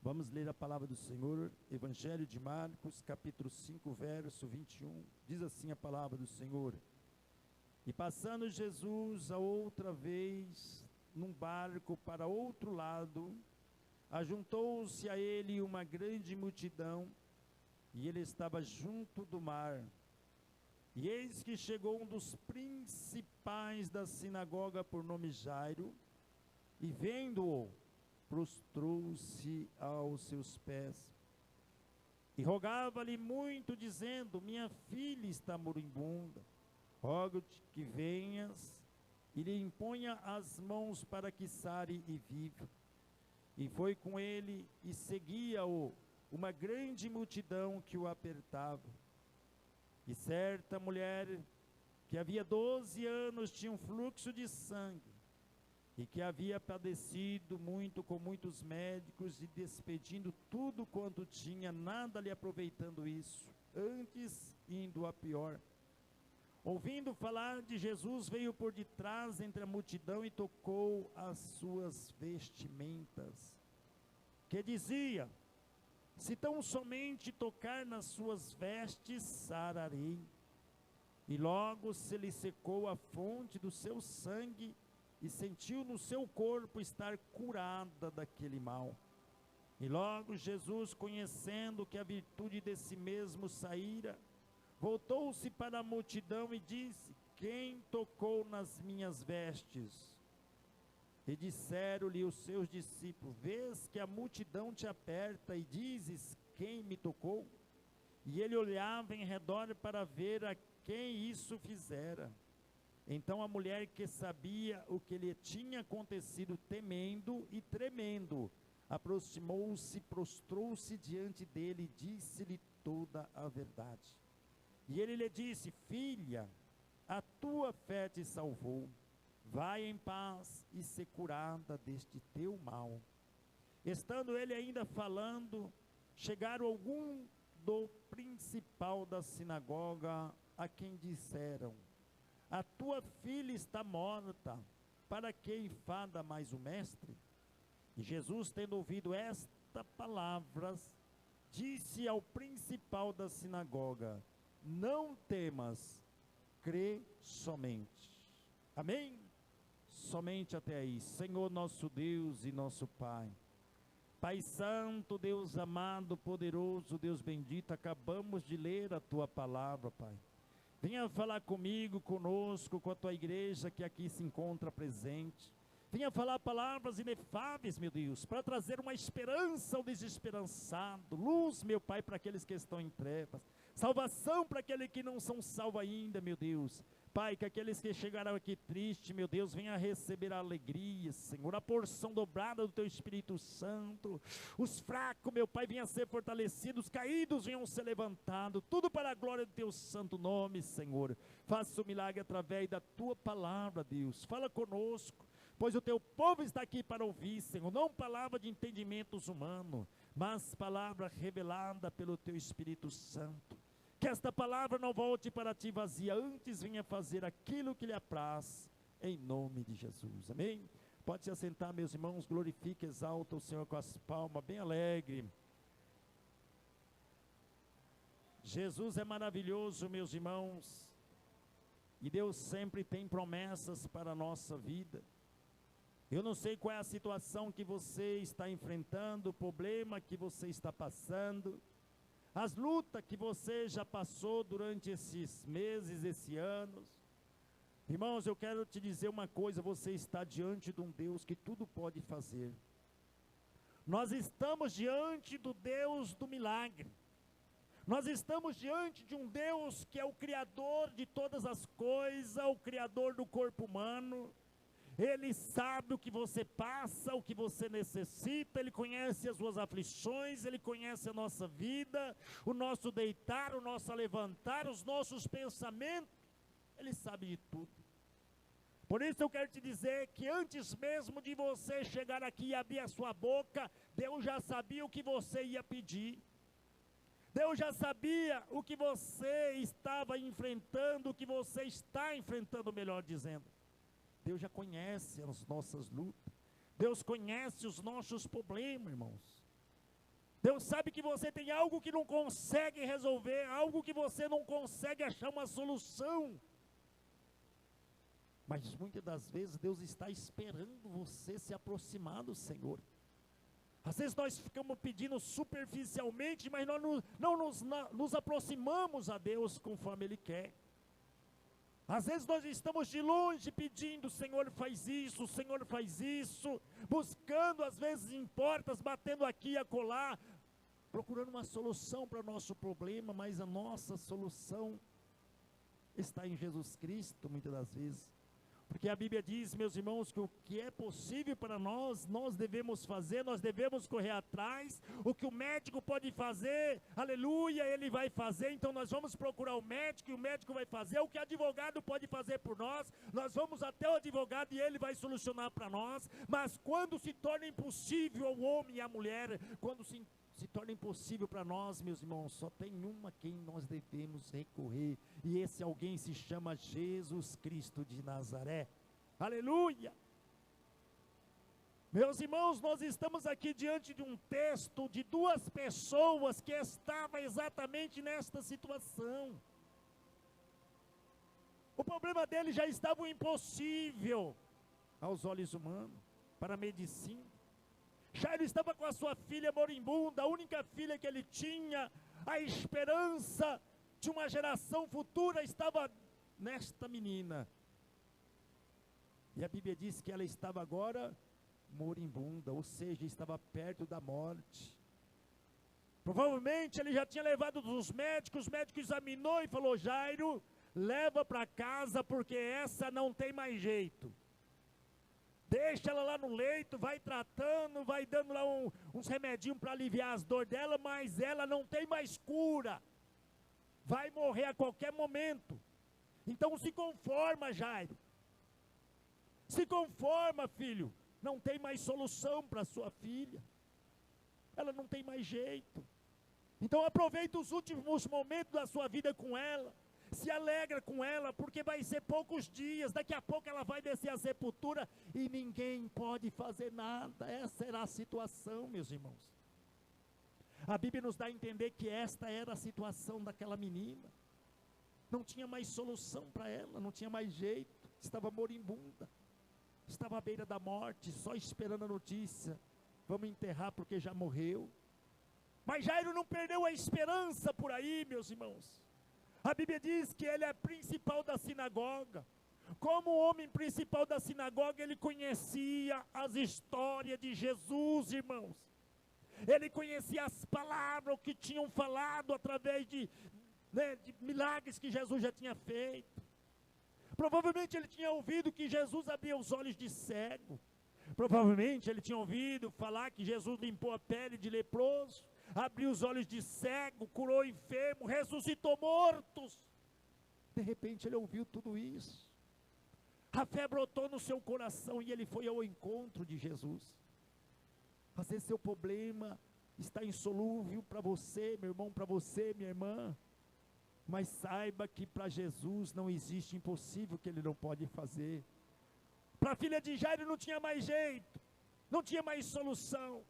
Vamos ler a palavra do Senhor, Evangelho de Marcos, capítulo 5, verso 21. Diz assim a palavra do Senhor: E passando Jesus a outra vez num barco para outro lado, ajuntou-se a ele uma grande multidão, e ele estava junto do mar. E eis que chegou um dos principais da sinagoga, por nome Jairo, e vendo-o, prostrou-se aos seus pés, e rogava-lhe muito, dizendo: Minha filha está moribunda, rogo-te que venhas e lhe imponha as mãos para que sare e viva. E foi com ele, e seguia-o uma grande multidão que o apertava. E certa mulher, que havia 12 anos tinha um fluxo de sangue, e que havia padecido muito com muitos médicos, e despedindo tudo quanto tinha, nada lhe aproveitando isso, antes indo a pior. Ouvindo falar de Jesus, veio por detrás entre a multidão e tocou as suas vestimentas, que dizia: Se tão somente tocar nas suas vestes, sararei. E logo se lhe secou a fonte do seu sangue, e sentiu no seu corpo estar curada daquele mal. E logo Jesus, conhecendo que a virtude desse mesmo saíra, voltou-se para a multidão e disse: Quem tocou nas minhas vestes? E disseram-lhe os seus discípulos: Vês que a multidão te aperta e dizes: Quem me tocou? E ele olhava em redor para ver a quem isso fizera. Então a mulher, que sabia o que lhe tinha acontecido, temendo e tremendo, aproximou-se, prostrou-se diante dele e disse-lhe toda a verdade. E ele lhe disse: Filha, a tua fé te salvou, vai em paz e ser curada deste teu mal. Estando ele ainda falando, chegaram algum do principal da sinagoga, a quem disseram: A tua filha está morta, para que enfada mais o mestre? E Jesus, tendo ouvido estas palavras, disse ao principal da sinagoga: Não temas, crê somente. Amém? Somente até aí. Senhor nosso Deus e nosso Pai, Pai Santo, Deus amado, poderoso, Deus bendito, acabamos de ler a tua palavra, Pai. Venha falar comigo, conosco, com a tua igreja que aqui se encontra presente. Venha falar palavras inefáveis, meu Deus, para trazer uma esperança ao desesperançado, luz, meu Pai, para aqueles que estão em trevas, salvação para aqueles que não são salvos ainda, meu Deus. Pai, que aqueles que chegaram aqui tristes, meu Deus, venha receber a alegria, Senhor, a porção dobrada do Teu Espírito Santo. Os fracos, meu Pai, venham ser fortalecidos, os caídos venham ser levantados, tudo para a glória do Teu santo nome, Senhor. Faça o milagre através da Tua palavra, Deus. Fala conosco, pois o Teu povo está aqui para ouvir, Senhor, não palavra de entendimentos humanos, mas palavra revelada pelo Teu Espírito Santo. Que esta palavra não volte para Ti vazia, antes venha fazer aquilo que lhe apraz, em nome de Jesus, amém? Pode se assentar, meus irmãos, glorifique, exalta o Senhor com as palmas, bem alegre. Jesus é maravilhoso, meus irmãos, e Deus sempre tem promessas para a nossa vida. Eu não sei qual é a situação que você está enfrentando, o problema que você está passando, as lutas que você já passou durante esses meses, esses anos. Irmãos, eu quero te dizer uma coisa: você está diante de um Deus que tudo pode fazer. Nós estamos diante do Deus do milagre. Nós estamos diante de um Deus que é o Criador de todas as coisas, o Criador do corpo humano. Ele sabe o que você passa, o que você necessita, Ele conhece as suas aflições, Ele conhece a nossa vida, o nosso deitar, o nosso levantar, os nossos pensamentos, Ele sabe de tudo. Por isso eu quero te dizer que antes mesmo de você chegar aqui e abrir a sua boca, Deus já sabia o que você ia pedir. Deus já sabia o que você estava enfrentando, o que você está enfrentando, melhor dizendo. Deus já conhece as nossas lutas. Deus conhece os nossos problemas, irmãos. Deus sabe que você tem algo que não consegue resolver, algo que você não consegue achar uma solução. Mas muitas das vezes Deus está esperando você se aproximar do Senhor. Às vezes nós ficamos pedindo superficialmente, mas nós não nos aproximamos a Deus conforme Ele quer. Às vezes nós estamos de longe pedindo, Senhor faz isso, Senhor faz isso, buscando às vezes em portas, batendo aqui e acolá, procurando uma solução para o nosso problema, mas a nossa solução está em Jesus Cristo muitas das vezes. Porque a Bíblia diz, meus irmãos, que o que é possível para nós, nós devemos fazer, nós devemos correr atrás. O que o médico pode fazer, aleluia, ele vai fazer. Então nós vamos procurar o médico e o médico vai fazer. O que o advogado pode fazer por nós, nós vamos até o advogado e ele vai solucionar para nós. Mas quando se torna impossível ao homem e à mulher, quando se torna impossível para nós, meus irmãos, só tem uma a quem nós devemos recorrer, e esse alguém se chama Jesus Cristo de Nazaré. Aleluia! Meus irmãos, nós estamos aqui diante de um texto de duas pessoas que estavam exatamente nesta situação. O problema deles já estava impossível aos olhos humanos, para a medicina. Jairo estava com a sua filha moribunda, a única filha que ele tinha. A esperança de uma geração futura estava nesta menina. E a Bíblia diz que ela estava agora moribunda, ou seja, estava perto da morte. Provavelmente ele já tinha levado os médicos, o médico examinou e falou: Jairo, leva para casa porque essa não tem mais jeito. Deixa ela lá no leito, vai tratando, vai dando lá uns remedinhos para aliviar as dores dela, mas ela não tem mais cura. Vai morrer a qualquer momento. Então se conforma, Jairo. Se conforma, filho. Não tem mais solução para sua filha. Ela não tem mais jeito. Então aproveita os últimos momentos da sua vida com ela. Se alegra com ela, porque vai ser poucos dias, daqui a pouco ela vai descer a sepultura e ninguém pode fazer nada. Essa era a situação, meus irmãos. A Bíblia nos dá a entender que esta era a situação daquela menina. Não tinha mais solução para ela, não tinha mais jeito, estava moribunda, estava à beira da morte, só esperando a notícia: vamos enterrar porque já morreu. Mas Jairo não perdeu a esperança por aí, meus irmãos. A Bíblia diz que ele é principal da sinagoga. Como homem principal da sinagoga, ele conhecia as histórias de Jesus, irmãos. Ele conhecia as palavras, o que tinham falado através de milagres que Jesus já tinha feito. Provavelmente ele tinha ouvido que Jesus abria os olhos de cego. Provavelmente ele tinha ouvido falar que Jesus limpou a pele de leproso, abriu os olhos de cego, curou enfermo, ressuscitou mortos. De repente ele ouviu tudo isso. A fé brotou no seu coração e ele foi ao encontro de Jesus. Às vezes seu problema está insolúvel para você, meu irmão, para você, minha irmã. Mas saiba que para Jesus não existe impossível que ele não pode fazer. Para a filha de Jairo não tinha mais jeito, não tinha mais solução.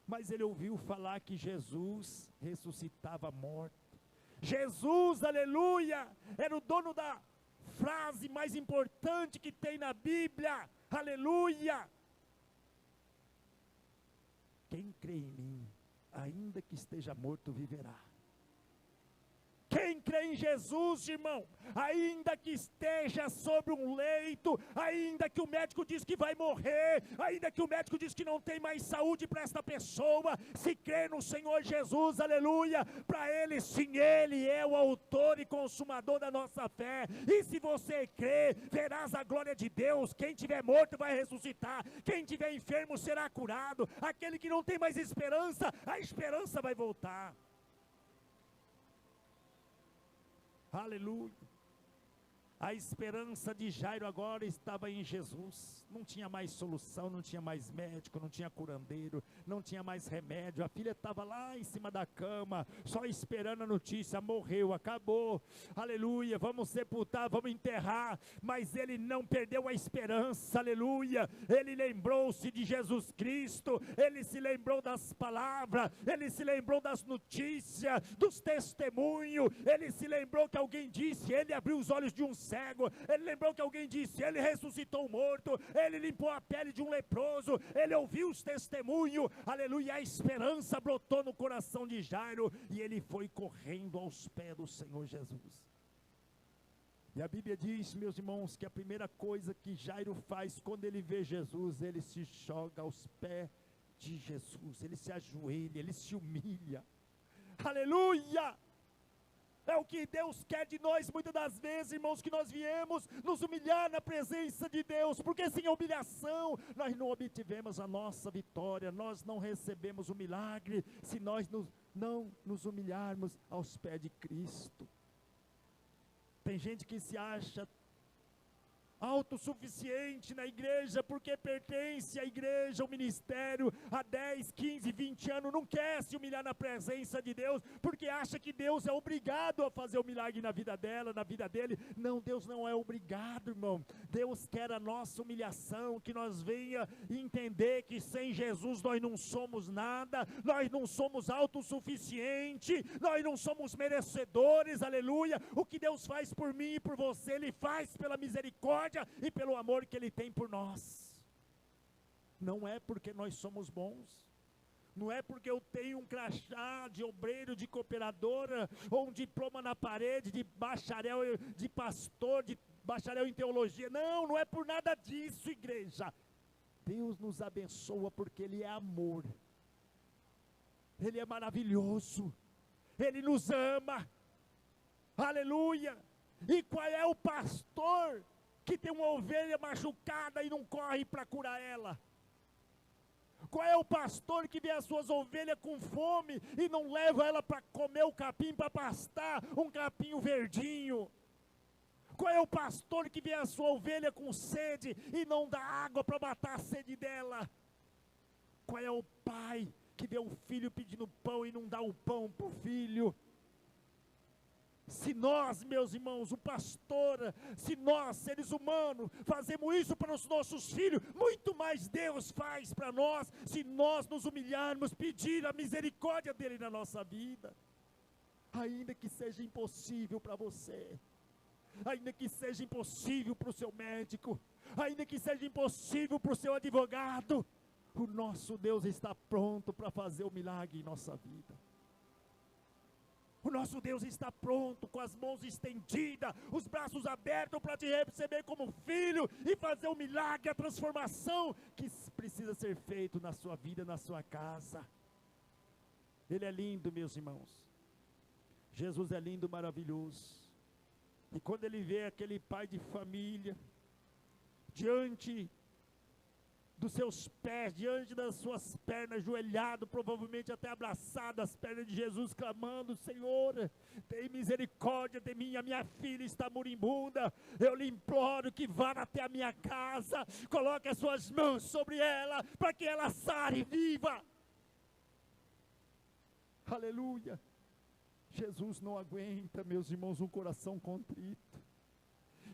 Mas ele ouviu falar que Jesus ressuscitava morto. Jesus, aleluia, era o dono da frase mais importante que tem na Bíblia, aleluia. Quem crê em mim, ainda que esteja morto, viverá. Quem crê em Jesus, irmão, ainda que esteja sobre um leito, ainda que o médico diz que vai morrer, ainda que o médico diz que não tem mais saúde para esta pessoa, se crê no Senhor Jesus, aleluia, para Ele, sim, Ele é o autor e consumador da nossa fé, e se você crê, verás a glória de Deus. Quem tiver morto vai ressuscitar, quem tiver enfermo será curado, aquele que não tem mais esperança, a esperança vai voltar. Aleluia. A esperança de Jairo agora estava em Jesus. Não tinha mais solução, não tinha mais médico, não tinha curandeiro, não tinha mais remédio. A filha estava lá em cima da cama, só esperando a notícia. Morreu, acabou. Aleluia, vamos sepultar, vamos enterrar. Mas ele não perdeu a esperança, aleluia. Ele lembrou-se de Jesus Cristo, ele se lembrou das palavras, ele se lembrou das notícias, dos testemunhos. Ele se lembrou que alguém disse, ele abriu os olhos de um cego, ele lembrou que alguém disse, ele ressuscitou o morto, ele limpou a pele de um leproso, ele ouviu os testemunhos, aleluia, a esperança brotou no coração de Jairo, e ele foi correndo aos pés do Senhor Jesus. E a Bíblia diz, meus irmãos, que a primeira coisa que Jairo faz quando ele vê Jesus, ele se joga aos pés de Jesus, ele se ajoelha, ele se humilha, aleluia. É o que Deus quer de nós muitas das vezes, irmãos, que nós viemos nos humilhar na presença de Deus, porque sem humilhação nós não obtivemos a nossa vitória, nós não recebemos o milagre, se nós não nos humilharmos aos pés de Cristo. Tem gente que se acha autossuficiente na igreja, porque pertence à igreja, ao ministério, há 10, 15, 20 anos, não quer se humilhar na presença de Deus, porque acha que Deus é obrigado a fazer o milagre na vida dela, na vida dele. Não, Deus não é obrigado, irmão. Deus quer a nossa humilhação, que nós venha entender que sem Jesus nós não somos nada, nós não somos autossuficientes, nós não somos merecedores, aleluia. O que Deus faz por mim e por você, Ele faz pela misericórdia e pelo amor que Ele tem por nós. Não é porque nós somos bons, não é porque eu tenho um crachá de obreiro, de cooperadora, ou um diploma na parede, de bacharel, de pastor, de bacharel em teologia. Não, não é por nada disso, igreja. Deus nos abençoa porque Ele é amor, Ele é maravilhoso, Ele nos ama, aleluia. E qual é o pastor que tem uma ovelha machucada e não corre para curar ela? Qual é o pastor que vê as suas ovelhas com fome e não leva ela para comer o capim, para pastar um capinho verdinho? Qual é o pastor que vê a sua ovelha com sede e não dá água para matar a sede dela? Qual é o pai que vê o filho pedindo pão e não dá o pão para o filho? Se nós, meus irmãos, o pastor, se nós, seres humanos, fazemos isso para os nossos filhos, muito mais Deus faz para nós, se nós nos humilharmos, pedir a misericórdia dEle na nossa vida. Ainda que seja impossível para você, ainda que seja impossível para o seu médico, ainda que seja impossível para o seu advogado, o nosso Deus está pronto para fazer o milagre em nossa vida. O nosso Deus está pronto, com as mãos estendidas, os braços abertos para te receber como filho e fazer o milagre, a transformação que precisa ser feito na sua vida, na sua casa. Ele é lindo, meus irmãos. Jesus é lindo, maravilhoso. E quando ele vê aquele pai de família, diante dos seus pés, diante das suas pernas, ajoelhado, provavelmente até abraçado às pernas de Jesus, clamando: Senhor, tem misericórdia de mim, a minha filha está moribunda, eu lhe imploro que vá até a minha casa, coloque as suas mãos sobre ela, para que ela sare viva. Aleluia. Jesus não aguenta, meus irmãos, um coração contrito.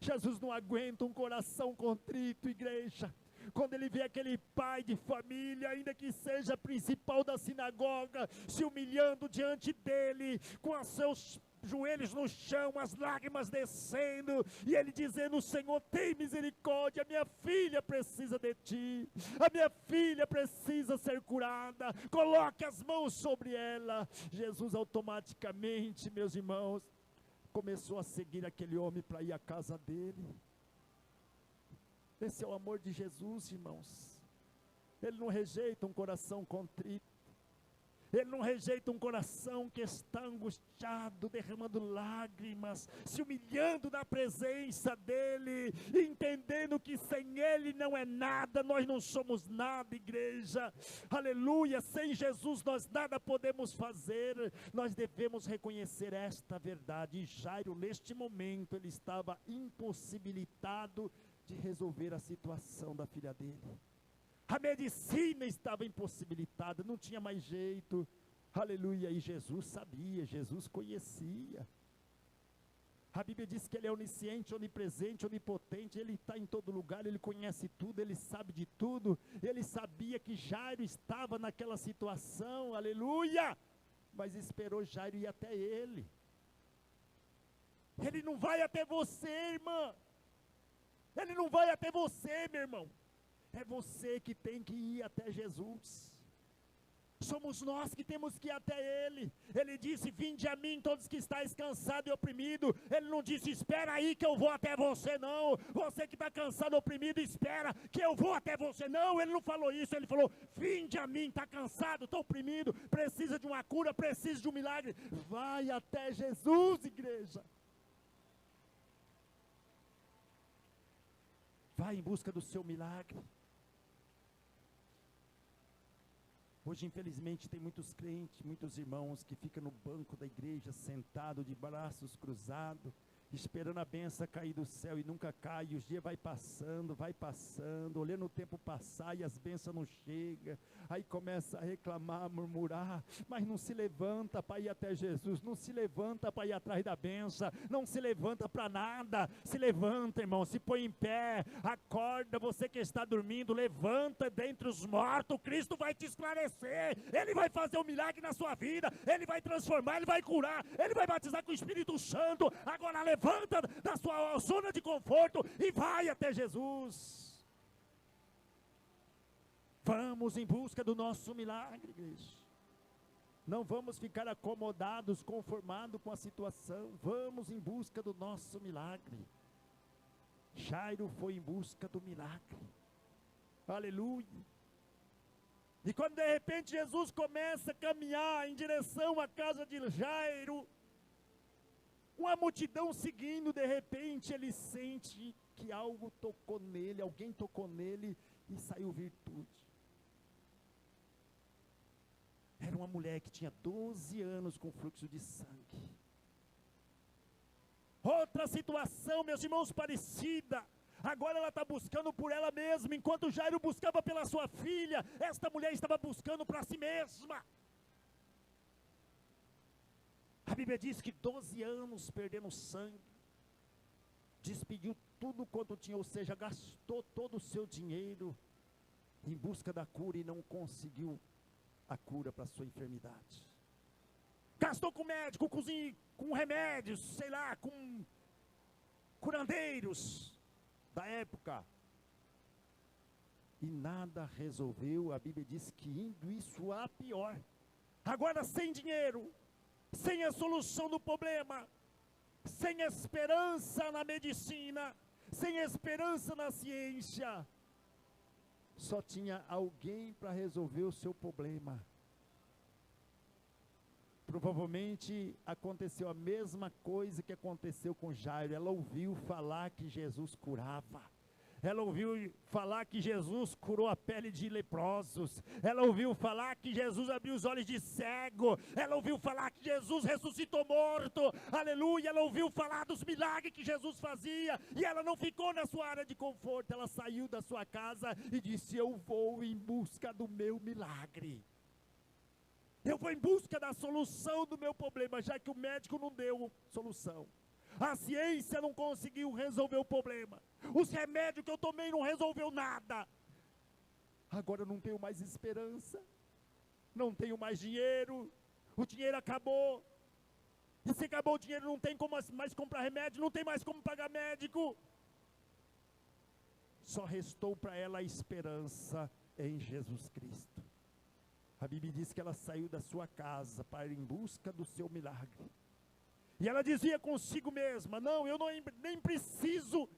Jesus não aguenta um coração contrito, igreja. Quando ele vê aquele pai de família, ainda que seja principal da sinagoga, se humilhando diante dele, com os seus joelhos no chão, as lágrimas descendo, e ele dizendo: Senhor, tem misericórdia, a minha filha precisa de ti, a minha filha precisa ser curada, coloque as mãos sobre ela. Jesus automaticamente, meus irmãos, começou a seguir aquele homem para ir à casa dele. Esse é o amor de Jesus, irmãos. Ele não rejeita um coração contrito. Ele não rejeita um coração que está angustiado, derramando lágrimas, se humilhando na presença dEle, entendendo que sem Ele não é nada, nós não somos nada, igreja, aleluia, sem Jesus nós nada podemos fazer. Nós devemos reconhecer esta verdade. E Jairo, neste momento, ele estava impossibilitado de resolver a situação da filha dele. A medicina estava impossibilitada, não tinha mais jeito, aleluia, e Jesus sabia, Jesus conhecia. A Bíblia diz que Ele é onisciente, onipresente, onipotente, Ele está em todo lugar, Ele conhece tudo, Ele sabe de tudo. Ele sabia que Jairo estava naquela situação, aleluia, mas esperou Jairo ir até ele. Ele não vai até você, irmã, Ele não vai até você, meu irmão. É você que tem que ir até Jesus. Somos nós que temos que ir até Ele. Ele disse, vinde a mim todos que estáis cansados e oprimidos. Ele não disse, espera aí que eu vou até você, não. Você que está cansado e oprimido, espera que eu vou até você. Não, Ele não falou isso. Ele falou, vinde a mim, está cansado, está oprimido, precisa de uma cura, precisa de um milagre. Vai até Jesus, igreja. Vai em busca do seu milagre. Hoje, infelizmente, tem muitos crentes, muitos irmãos que ficam no banco da igreja, sentado de braços cruzados, esperando a benção cair do céu e nunca cai, e os dias vai passando, olhando o tempo passar e as bênçãos não chegam, aí começa a reclamar, a murmurar, mas não se levanta para ir até Jesus, não se levanta para ir atrás da bênção, não se levanta para nada. Se levanta, irmão, se põe em pé, acorda, você que está dormindo, levanta dentre os mortos, Cristo vai te esclarecer, Ele vai fazer um milagre na sua vida, Ele vai transformar, Ele vai curar, Ele vai batizar com o Espírito Santo. Agora levanta da sua zona de conforto e vai até Jesus. Vamos em busca do nosso milagre, igreja. Não vamos ficar acomodados, conformados com a situação. Vamos em busca do nosso milagre. Jairo foi em busca do milagre. Aleluia. E quando de repente Jesus começa a caminhar em direção à casa de Jairo, uma multidão seguindo, de repente ele sente que algo tocou nele, alguém tocou nele e saiu virtude. Era uma mulher que tinha 12 anos com fluxo de sangue. Outra situação, meus irmãos, parecida. Agora ela está buscando por ela mesma, enquanto Jairo buscava pela sua filha, esta mulher estava buscando para si mesma. A Bíblia diz que 12 anos perdendo sangue, despediu tudo quanto tinha, ou seja, gastou todo o seu dinheiro em busca da cura e não conseguiu a cura para a sua enfermidade. Gastou com médico, com remédios, sei lá, com curandeiros da época. E nada resolveu. A Bíblia diz que indo isso a pior. Agora sem dinheiro, sem a solução do problema, sem esperança na medicina, sem esperança na ciência, só tinha alguém para resolver o seu problema. Provavelmente aconteceu a mesma coisa que aconteceu com Jairo. Ela ouviu falar que Jesus curava. Ela ouviu falar que Jesus curou a pele de leprosos. Ela ouviu falar que Jesus abriu os olhos de cego. Ela ouviu falar que Jesus ressuscitou morto. Aleluia. Ela ouviu falar dos milagres que Jesus fazia. E ela não ficou na sua área de conforto. Ela saiu da sua casa e disse: eu vou em busca do meu milagre. Eu vou em busca da solução do meu problema, já que o médico não deu solução. A ciência não conseguiu resolver o problema. Os remédios que eu tomei não resolveu nada. Agora eu não tenho mais esperança. Não tenho mais dinheiro. O dinheiro acabou. E se acabou o dinheiro, não tem como mais comprar remédio, não tem mais como pagar médico. Só restou para ela a esperança em Jesus Cristo. A Bíblia diz que ela saiu da sua casa para ir em busca do seu milagre. E ela dizia consigo mesma: não, eu nem preciso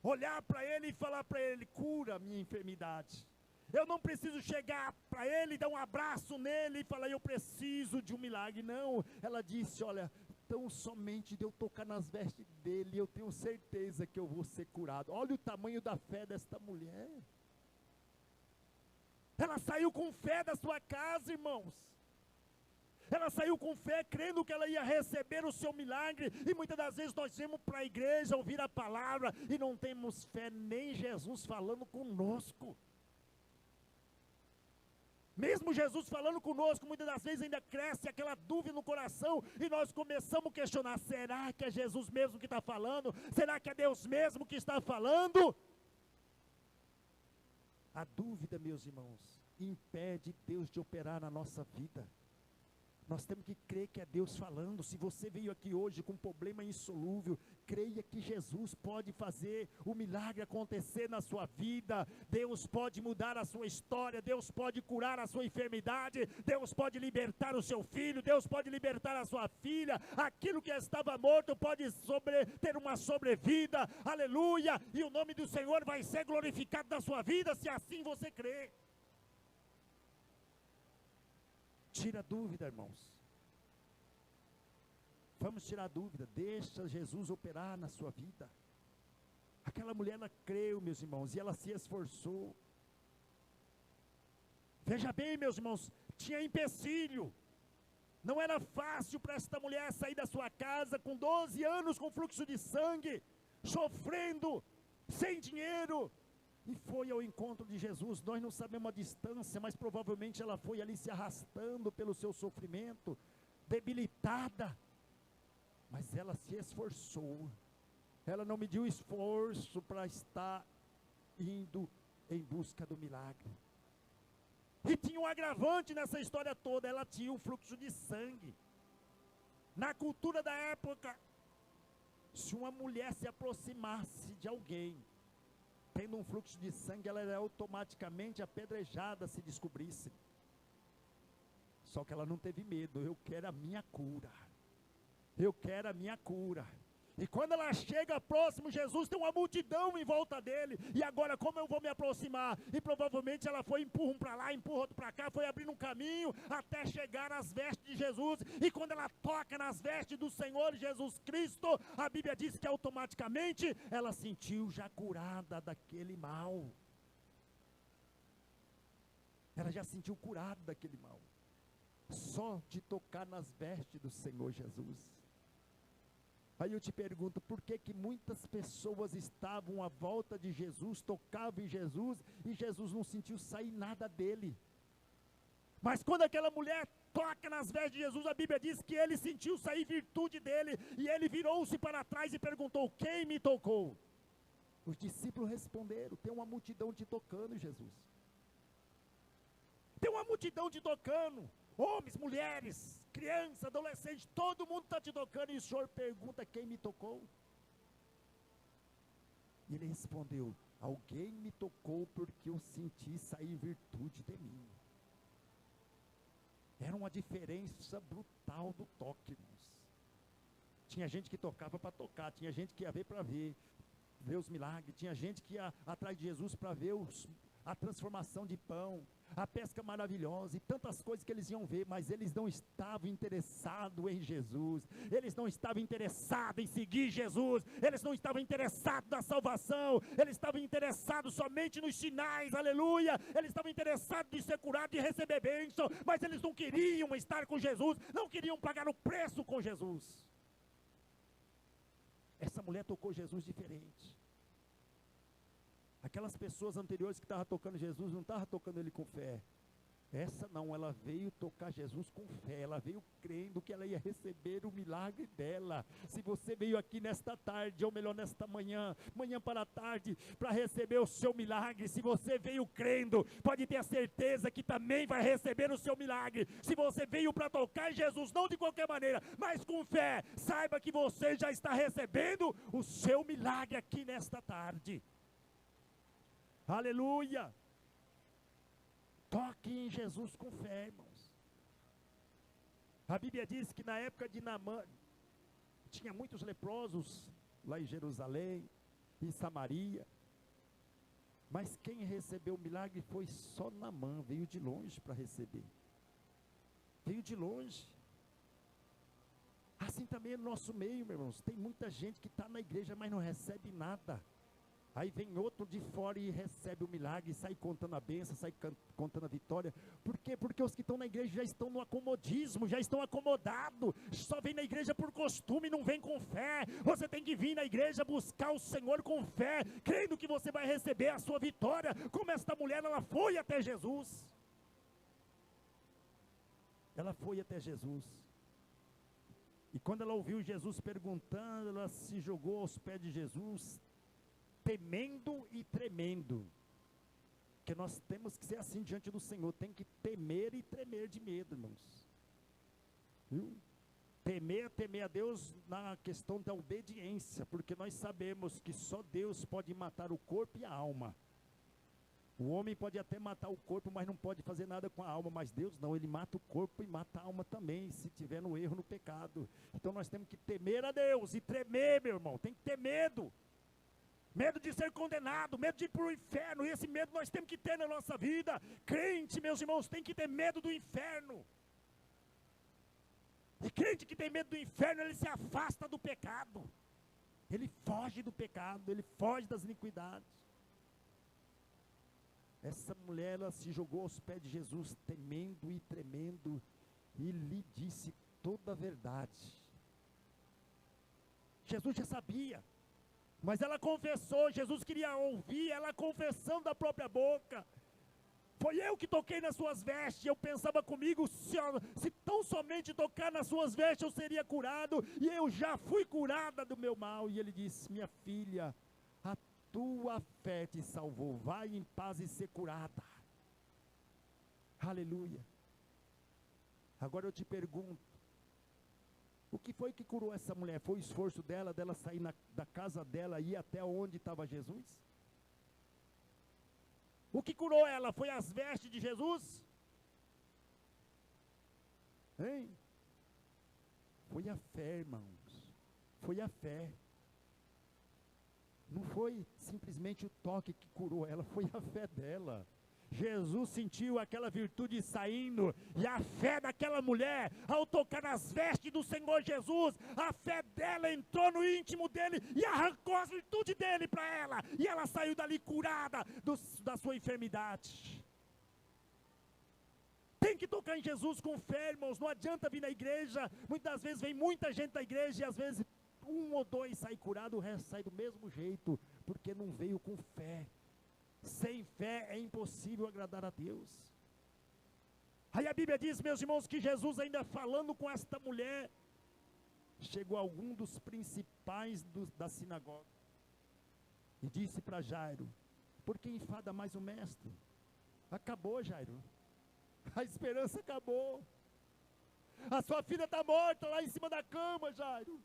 olhar para ele e falar para ele: cura a minha enfermidade. Eu não preciso chegar para ele, dar um abraço nele e falar, eu preciso de um milagre. Não, ela disse, olha, tão somente de eu tocar nas vestes dele, eu tenho certeza que eu vou ser curado. Olha o tamanho da fé desta mulher. Ela saiu com fé da sua casa, irmãos. Ela saiu com fé, crendo que ela ia receber o seu milagre. E muitas das vezes nós vamos para a igreja ouvir a palavra e não temos fé nem Jesus falando conosco. Mesmo Jesus falando conosco, muitas das vezes ainda cresce aquela dúvida no coração e nós começamos a questionar, será que é Jesus mesmo que está falando? Será que é Deus mesmo que está falando? A dúvida, meus irmãos, impede Deus de operar na nossa vida. Nós temos que crer que é Deus falando. Se você veio aqui hoje com um problema insolúvel, creia que Jesus pode fazer o milagre acontecer na sua vida. Deus pode mudar a sua história, Deus pode curar a sua enfermidade, Deus pode libertar o seu filho, Deus pode libertar a sua filha. Aquilo que estava morto pode ter uma sobrevida, aleluia, e o nome do Senhor vai ser glorificado na sua vida, se assim você crer. Tira a dúvida, irmãos. Vamos tirar a dúvida. Deixa Jesus operar na sua vida. Aquela mulher, ela creu, meus irmãos, e ela se esforçou. Veja bem, meus irmãos, tinha empecilho. Não era fácil para esta mulher sair da sua casa com 12 anos com fluxo de sangue, sofrendo, sem dinheiro. E foi ao encontro de Jesus. Nós não sabemos a distância, mas provavelmente ela foi ali se arrastando pelo seu sofrimento, debilitada. Mas ela se esforçou. Ela não mediu esforço para estar indo em busca do milagre. E tinha um agravante nessa história toda, ela tinha um fluxo de sangue. Na cultura da época, se uma mulher se aproximasse de alguém, tendo um fluxo de sangue, ela era automaticamente apedrejada se descobrisse. Só que ela não teve medo. Eu quero a minha cura. Eu quero a minha cura. E quando ela chega próximo, Jesus tem uma multidão em volta dele. E agora como eu vou me aproximar? E provavelmente ela foi, empurra um para lá, empurra outro para cá, foi abrindo um caminho até chegar às vestes de Jesus. E quando ela toca nas vestes do Senhor Jesus Cristo, a Bíblia diz que automaticamente ela sentiu já curada daquele mal. Ela já sentiu curada daquele mal. Só de tocar nas vestes do Senhor Jesus. Aí eu te pergunto, por que que muitas pessoas estavam à volta de Jesus, tocavam em Jesus, e Jesus não sentiu sair nada dele? Mas quando aquela mulher toca nas vestes de Jesus, a Bíblia diz que ele sentiu sair virtude dele, e ele virou-se para trás e perguntou, quem me tocou? Os discípulos responderam, tem uma multidão te tocando, Jesus. Tem uma multidão te tocando, homens, mulheres, crianças, adolescentes, todo mundo está te tocando, e o Senhor pergunta quem me tocou? E ele respondeu, alguém me tocou porque eu senti sair virtude de mim. Era uma diferença brutal do toque, irmãos. Tinha gente que tocava para tocar, tinha gente que ia ver para ver os milagres, tinha gente que ia atrás de Jesus para ver a transformação de pão, a pesca maravilhosa e tantas coisas que eles iam ver, mas eles não estavam interessados em Jesus, eles não estavam interessados em seguir Jesus, eles não estavam interessados na salvação, eles estavam interessados somente nos sinais, aleluia, eles estavam interessados em ser curados e receber bênção, mas eles não queriam estar com Jesus, não queriam pagar o preço com Jesus. Essa mulher tocou Jesus diferente. Aquelas pessoas anteriores que estavam tocando Jesus, não estavam tocando ele com fé. Essa não, ela veio tocar Jesus com fé, ela veio crendo que ela ia receber o milagre dela. Se você veio aqui nesta tarde, ou melhor nesta manhã para a tarde, para receber o seu milagre, se você veio crendo, pode ter a certeza que também vai receber o seu milagre. Se você veio para tocar em Jesus, não de qualquer maneira, mas com fé, saiba que você já está recebendo o seu milagre aqui nesta tarde. Aleluia! Toque em Jesus com fé, irmãos. A Bíblia diz que na época de Naamã, tinha muitos leprosos lá em Jerusalém, em Samaria. Mas quem recebeu o milagre foi só Naamã, veio de longe para receber. Veio de longe. Assim também é no nosso meio, meus irmãos. Tem muita gente que está na igreja, mas não recebe nada. Aí vem outro de fora e recebe o milagre, sai contando a bênção, sai contando a vitória. Por quê? Porque os que estão na igreja já estão no acomodismo, já estão acomodados. Só vem na igreja por costume, não vem com fé. Você tem que vir na igreja buscar o Senhor com fé, crendo que você vai receber a sua vitória. Como esta mulher, ela foi até Jesus. Ela foi até Jesus. E quando ela ouviu Jesus perguntando, ela se jogou aos pés de Jesus, temendo e tremendo. Porque nós temos que ser assim diante do Senhor, tem que temer e tremer de medo, irmãos. Viu? Temer a Deus na questão da obediência, porque nós sabemos que só Deus pode matar o corpo e a alma. O homem pode até matar o corpo, mas não pode fazer nada com a alma, mas Deus não, Ele mata o corpo e mata a alma também, se tiver no erro, no pecado. Então nós temos que temer a Deus e tremer, meu irmão, tem que ter medo. Medo de ser condenado, medo de ir para o inferno, e esse medo nós temos que ter na nossa vida. Crente, meus irmãos, tem que ter medo do inferno. E crente que tem medo do inferno, ele se afasta do pecado. Ele foge do pecado, ele foge das iniquidades. Essa mulher, ela se jogou aos pés de Jesus, temendo e tremendo, e lhe disse toda a verdade. Jesus já sabia, mas ela confessou. Jesus queria ouvir ela confessando da própria boca. Foi eu que toquei nas suas vestes. Eu pensava comigo, se tão somente tocar nas suas vestes eu seria curado, e eu já fui curada do meu mal. E ele disse: minha filha, a tua fé te salvou, vai em paz e ser curada. Aleluia. Agora eu te pergunto, o que foi que curou essa mulher? Foi o esforço dela sair da casa dela e ir até onde estava Jesus? O que curou ela? Foi as vestes de Jesus? Hein? Foi a fé, irmãos. Foi a fé. Não foi simplesmente o toque que curou ela, foi a fé dela. Jesus sentiu aquela virtude saindo, e a fé daquela mulher, ao tocar nas vestes do Senhor Jesus, a fé dela entrou no íntimo dele, e arrancou as virtudes dele para ela, e ela saiu dali curada da sua enfermidade. Tem que tocar em Jesus com fé, irmãos. Não adianta vir na igreja, muitas vezes vem muita gente na igreja, e às vezes um ou dois sai curado, o resto sai do mesmo jeito, porque não veio com fé. Sem fé é impossível agradar a Deus. Aí a Bíblia diz, meus irmãos, que Jesus, ainda falando com esta mulher, chegou a algum dos principais da sinagoga e disse para Jairo: por que enfada mais o mestre? Acabou, Jairo, a esperança acabou. A sua filha está morta lá em cima da cama, Jairo.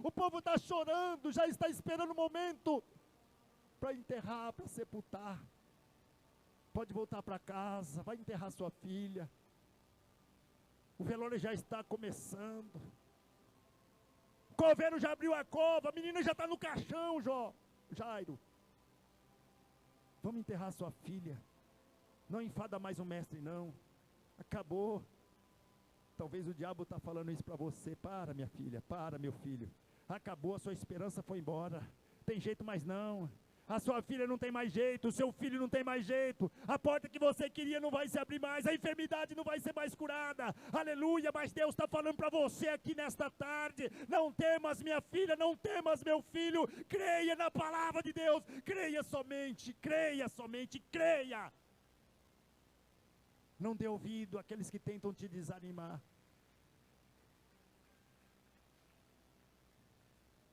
O povo está chorando, já está esperando o momento para enterrar, para sepultar. Pode voltar para casa, vai enterrar sua filha. O velório já está começando. O coveiro já abriu a cova, a menina já está no caixão, Jairo. Vamos enterrar sua filha. Não enfada mais o mestre, não. Acabou. Talvez o diabo está falando isso para você. Para, minha filha, para, meu filho. Acabou, a sua esperança foi embora. Tem jeito mais não. A sua filha não tem mais jeito, o seu filho não tem mais jeito. A porta que você queria não vai se abrir mais, a enfermidade não vai ser mais curada. Aleluia, mas Deus está falando para você aqui nesta tarde: não temas, minha filha, não temas, meu filho. Creia na palavra de Deus, creia somente, creia somente, creia. Não dê ouvido àqueles que tentam te desanimar.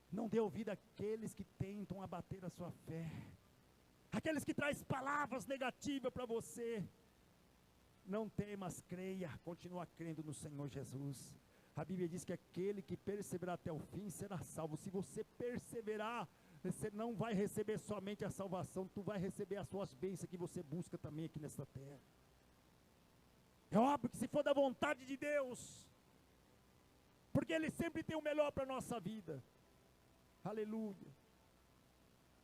Não dê ouvido àqueles que tentam abater a sua fé, aqueles que trazem palavras negativas para você. Não temas, creia, continua crendo no Senhor Jesus. A Bíblia diz que aquele que perseverar até o fim será salvo. Se você perseverar, você não vai receber somente a salvação, tu vai receber as suas bênçãos que você busca também aqui nesta terra. É óbvio que se for da vontade de Deus, porque Ele sempre tem o melhor para a nossa vida. Aleluia.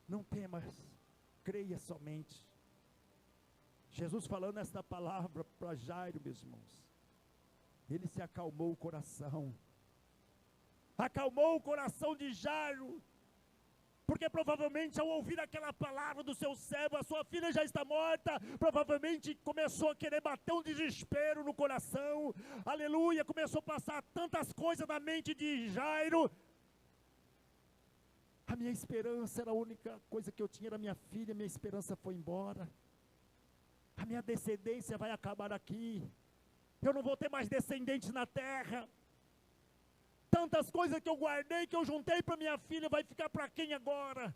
Não temas, creia somente. Jesus falando esta palavra para Jairo, meus irmãos, ele se acalmou o coração. Acalmou o coração de Jairo, porque provavelmente ao ouvir aquela palavra do seu servo, a sua filha já está morta, provavelmente começou a querer bater um desespero no coração, aleluia, começou a passar tantas coisas na mente de Jairo. A minha esperança era a única coisa que eu tinha, era minha filha, minha esperança foi embora. A minha descendência vai acabar aqui, eu não vou ter mais descendentes na terra. Tantas coisas que eu guardei, que eu juntei para minha filha, vai ficar para quem agora?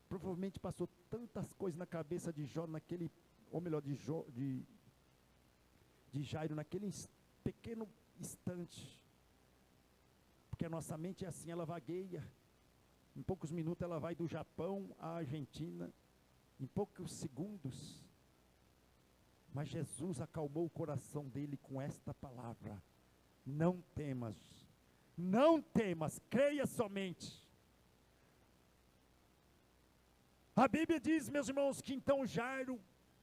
Provavelmente passou tantas coisas na cabeça de Jó, naquele, ou melhor, de Jairo, naquele pequeno instante. Porque a nossa mente é assim, ela vagueia. Em poucos minutos ela vai do Japão à Argentina, em poucos segundos. Mas Jesus acalmou o coração dele com esta palavra: não temas, não temas, creia somente. A Bíblia diz, meus irmãos, que então Jairo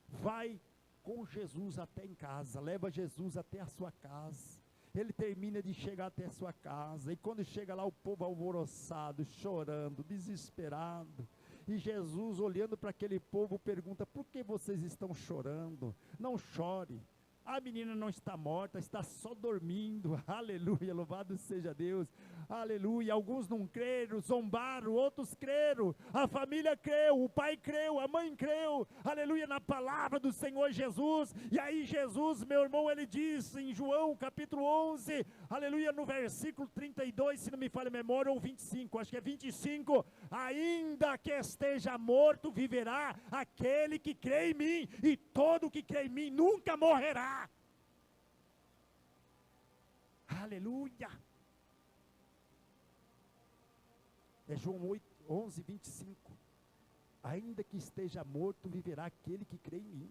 vai com Jesus até em casa, leva Jesus até a sua casa. Ele termina de chegar até a sua casa, e quando chega lá o povo alvoroçado, chorando, desesperado. E Jesus, olhando para aquele povo, pergunta: por que vocês estão chorando? Não chore. A menina não está morta, está só dormindo. Aleluia, louvado seja Deus. Aleluia, alguns não creram, zombaram, outros creram. A família creu, o pai creu, a mãe creu. Aleluia, na palavra do Senhor Jesus. E aí Jesus, meu irmão, ele diz em João capítulo 11, aleluia, no versículo 32, se não me falha a memória, ou 25, acho que é 25. Ainda que esteja morto, viverá aquele que crê em mim, e todo que crê em mim nunca morrerá. Aleluia. É João 11, 25. Ainda que esteja morto, viverá aquele que crê em mim.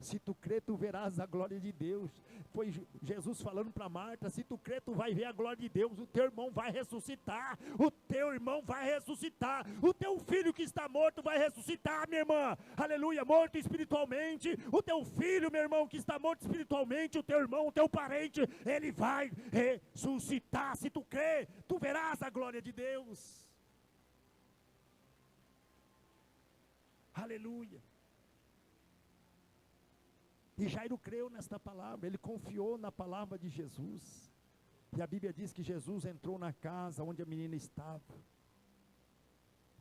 Se tu crê, tu verás a glória de Deus. Foi Jesus falando para Marta: se tu crê, tu vai ver a glória de Deus. O teu irmão vai ressuscitar. O teu irmão vai ressuscitar. O teu filho que está morto vai ressuscitar, minha irmã. Aleluia, morto espiritualmente. O teu filho, meu irmão, que está morto espiritualmente, o teu irmão, o teu parente, ele vai ressuscitar. Se tu crê, tu verás a glória de Deus. Aleluia. E Jairo creu nesta palavra, ele confiou na palavra de Jesus. E a Bíblia diz que Jesus entrou na casa onde a menina estava.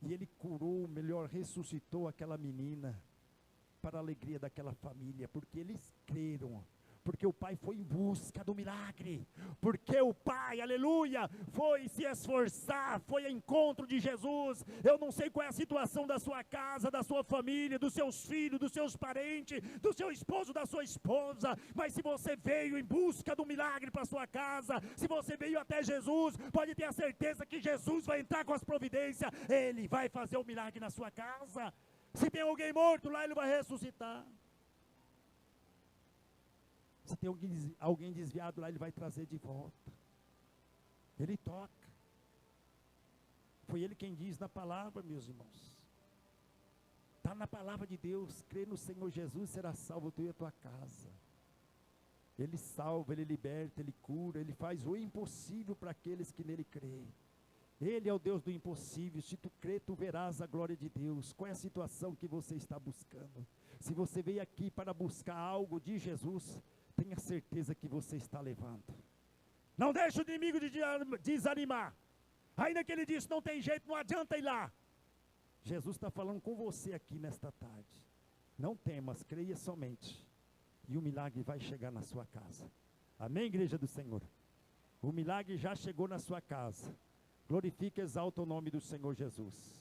E ele curou, melhor, ressuscitou aquela menina, para a alegria daquela família, porque eles creram. Porque o pai foi em busca do milagre, porque o pai, aleluia, foi se esforçar, foi ao encontro de Jesus. Eu não sei qual é a situação da sua casa, da sua família, dos seus filhos, dos seus parentes, do seu esposo, da sua esposa, mas se você veio em busca do milagre para a sua casa, se você veio até Jesus, pode ter a certeza que Jesus vai entrar com as providências, Ele vai fazer o milagre na sua casa. Se tem alguém morto lá, Ele vai ressuscitar. Se tem alguém desviado lá, Ele vai trazer de volta. Ele toca. Foi Ele quem diz na palavra, meus irmãos. Está na palavra de Deus: crê no Senhor Jesus, será salvo tu e a tua casa. Ele salva, Ele liberta, Ele cura, Ele faz o impossível para aqueles que nele creem. Ele é o Deus do impossível. Se tu crê, tu verás a glória de Deus. Qual é a situação que você está buscando? Se você veio aqui para buscar algo de Jesus, tenha certeza que você está levando. Não deixe o inimigo desanimar. Ainda que ele disse: não tem jeito, não adianta ir lá. Jesus está falando com você aqui nesta tarde. Não temas, creia somente, e o milagre vai chegar na sua casa. Amém, igreja do Senhor? O milagre já chegou na sua casa. Glorifique e exalta o nome do Senhor Jesus.